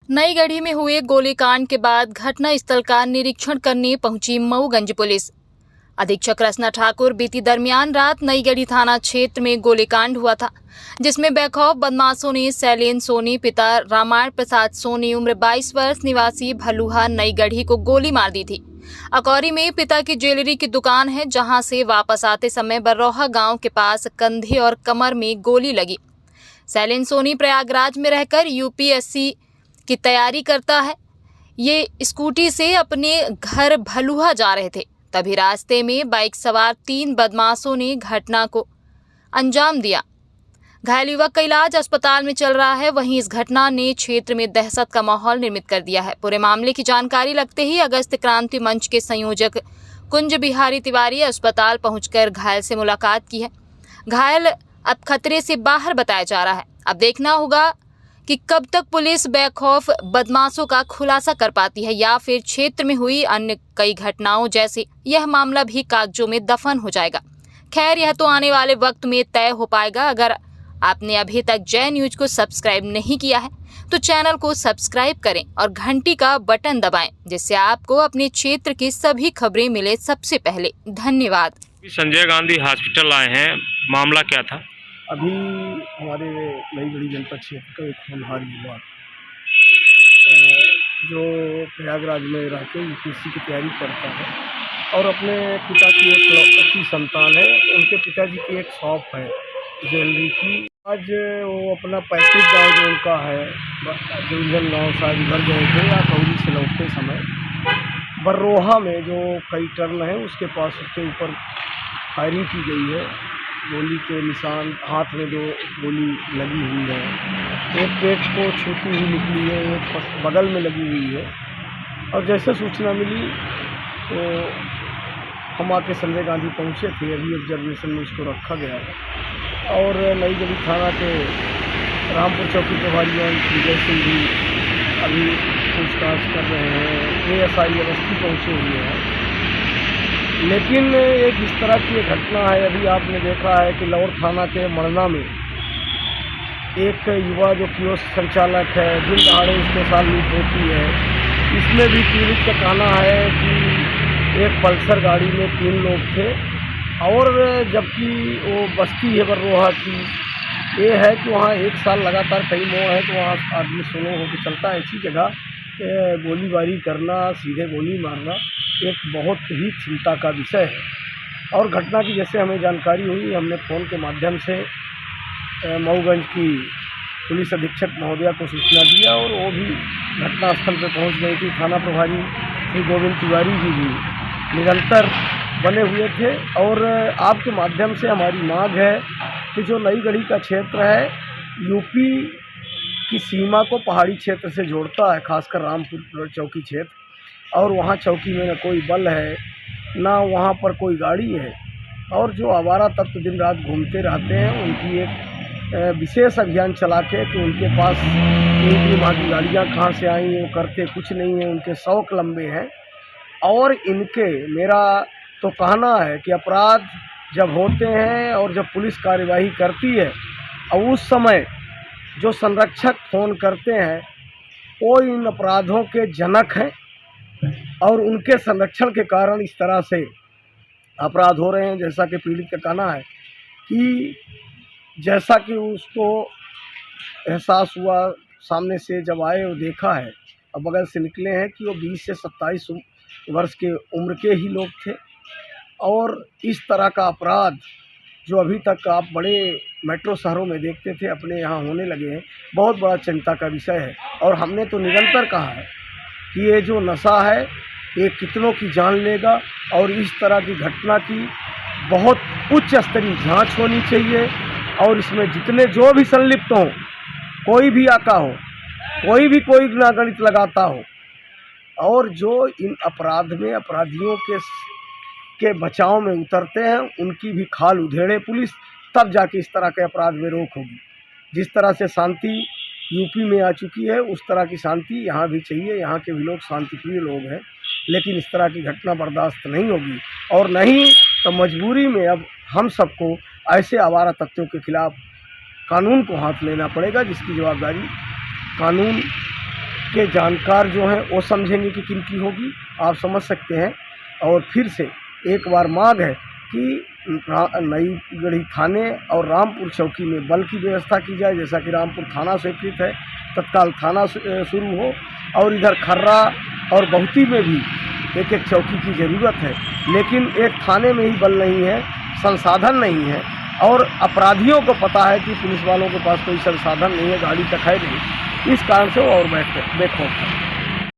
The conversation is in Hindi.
नई गढ़ी में हुए गोलीकांड के बाद घटनास्थल का निरीक्षण करने पहुंची मऊगंज पुलिस। अधीक्षक रचना ठाकुर बीती दरमियान रात नई गढ़ी थाना क्षेत्र में गोलीकांड हुआ था, जिसमें बेखौफ बदमाशों ने शैलेन सोनी पिता रामायण प्रसाद सोनी उम्र 22 वर्ष निवासी भलुहा नई गढ़ी को गोली मार दी थी। अकौरी में पिता की ज्वेलरी की दुकान है, जहां से वापस आते समय बर्रोहा गांव के पास कंधे और कमर में गोली लगी। शैलेन सोनी प्रयागराज में रहकर यूपीएससी की तैयारी करता है। ये स्कूटी से अपने घर भलुहा जा रहे थे, तभी रास्ते में बाइक सवार 3 बदमाशों ने घटना को अंजाम दिया। घायल युवक का इलाज अस्पताल में चल रहा है। वहीं इस घटना ने क्षेत्र में दहशत का माहौल निर्मित कर दिया है। पूरे मामले की जानकारी लगते ही अगस्त क्रांति मंच के संयोजक कुंज बिहारी तिवारी अस्पताल पहुंचकर घायल से मुलाकात की है। घायल अब खतरे से बाहर बताया जा रहा है। अब देखना होगा कि कब तक पुलिस बेखौफ बदमाशों का खुलासा कर पाती है, या फिर क्षेत्र में हुई अन्य कई घटनाओं जैसे यह मामला भी कागजों में दफन हो जाएगा। खैर, यह तो आने वाले वक्त में तय हो पाएगा। अगर आपने अभी तक जय न्यूज को सब्सक्राइब नहीं किया है तो चैनल को सब्सक्राइब करें और घंटी का बटन दबाएं, जिससे आपको अपने क्षेत्र की सभी खबरें मिले सबसे पहले। धन्यवाद। संजय गांधी हॉस्पिटल आए हैं, मामला क्या था? अभी हमारे नई गढ़ी जनपद क्षेत्र का एक होनहार युवा जो प्रयागराज में रहकर यूपीएससी की तैयारी करता है और अपने पिता की एक लौती संतान है। उनके पिताजी की एक शॉप है ज्वेलरी की। आज वो अपना 35 गाँव जो उनका है, जोंझन गाँव शायद घर गए थे या कौरी से लौटते समय बर्रोहा में जो कई टर्न है उसके पास उसके ऊपर फायरिंग की गई है। गोली के निशान हाथ में 2 गोली लगी हुई है, एक पेट को छूती हुई निकली है, एक बगल में लगी हुई है। और जैसे सूचना मिली तो हम आके संजय गांधी पहुंचे थे। अभी ऑब्जर्वेशन में उसको रखा गया है और नई गढ़ी थाना के रामपुर चौकी प्रभारी विजय सिंह भी अभी पूछताछ कर रहे हैं। एएसआई अवस्थी पहुँचे हुए हैं। लेकिन एक इस तरह की घटना है, अभी आपने देखा है कि लौर थाना के मरना में एक युवा जो कियोस्क संचालक है, दिन दहाड़े उसके साथ लूट होती है। इसमें भी पीड़ित का कहना है कि एक पल्सर गाड़ी में 3 लोग थे और जबकि वो बस्ती है बर्रोहा की, ये है कि वहाँ 1 साल लगातार कई मोह है तो वहाँ आदमी सोलो होकर चलता है। ऐसी जगह गोलीबारी करना, सीधे गोली मारना एक बहुत ही चिंता का विषय है। और घटना की जैसे हमें जानकारी हुई, हमने फ़ोन के माध्यम से मऊगंज की पुलिस अधीक्षक महोदया को सूचना दिया और वो भी घटनास्थल पर पहुंच गई थी। थाना प्रभारी श्री गोविंद तिवारी जी भी निरंतर बने हुए थे। और आपके माध्यम से हमारी मांग है कि जो नई गढ़ी का क्षेत्र है यूपी की सीमा को पहाड़ी क्षेत्र से जोड़ता है, खासकर रामपुर चौकी क्षेत्र, और वहाँ चौकी में न कोई बल है ना वहाँ पर कोई गाड़ी है। और जो आवारा तत्व दिन रात घूमते रहते हैं उनकी एक विशेष अभियान चला के कि उनके पास इनकी वहाँ की गाड़ियाँ कहाँ से आई, वो करते कुछ नहीं है, उनके शौक लंबे हैं। और इनके मेरा तो कहना है कि अपराध जब होते हैं और जब पुलिस कार्यवाही करती है और उस समय जो संरक्षक फ़ोन करते हैं वो इन अपराधों के जनक हैं और उनके संरक्षण के कारण इस तरह से अपराध हो रहे हैं। जैसा कि पीड़ित का कहना है कि जैसा कि उसको एहसास हुआ, सामने से जब आए वो देखा है और बगल से निकले हैं कि वो 20 से 27 वर्ष के उम्र के ही लोग थे। और इस तरह का अपराध जो अभी तक आप बड़े मेट्रो शहरों में देखते थे अपने यहाँ होने लगे हैं, बहुत बड़ा चिंता का विषय है। और हमने तो निरंतर कहा है कि ये जो नशा है ये कितनों की जान लेगा और इस तरह की घटना की बहुत उच्च स्तरीय जांच होनी चाहिए। और इसमें जितने जो भी संलिप्त हों, कोई भी आका हो, कोई भी कोई नागणित लगाता हो, और जो इन अपराध में अपराधियों के बचाव में उतरते हैं उनकी भी खाल उधेड़े पुलिस, तब जाके इस तरह के अपराध में रोक होगी। जिस तरह से शांति यूपी में आ चुकी है उस तरह की शांति यहाँ भी चाहिए। यहाँ के भी लोग शांतिप्रिय लोग हैं, लेकिन इस तरह की घटना बर्दाश्त नहीं होगी। और नहीं तो मजबूरी में अब हम सबको ऐसे आवारा तत्वों के खिलाफ कानून को हाथ लेना पड़ेगा, जिसकी जवाबदारी कानून के जानकार जो हैं वो समझेंगे कि किनकी होगी, आप समझ सकते हैं। और फिर से एक बार मांग है कि नई गढ़ी थाने और रामपुर चौकी में बल की व्यवस्था की जाए, जैसा कि रामपुर थाना स्वीकृत है, तत्काल थाना शुरू हो। और इधर खर्रा और बहुती में भी एक एक चौकी की ज़रूरत है, लेकिन एक थाने में ही बल नहीं है, संसाधन नहीं है, और अपराधियों को पता है कि पुलिस वालों के पास कोई संसाधन नहीं है, गाड़ी तक है नहीं, इस कारण से वो और बेखौफ है।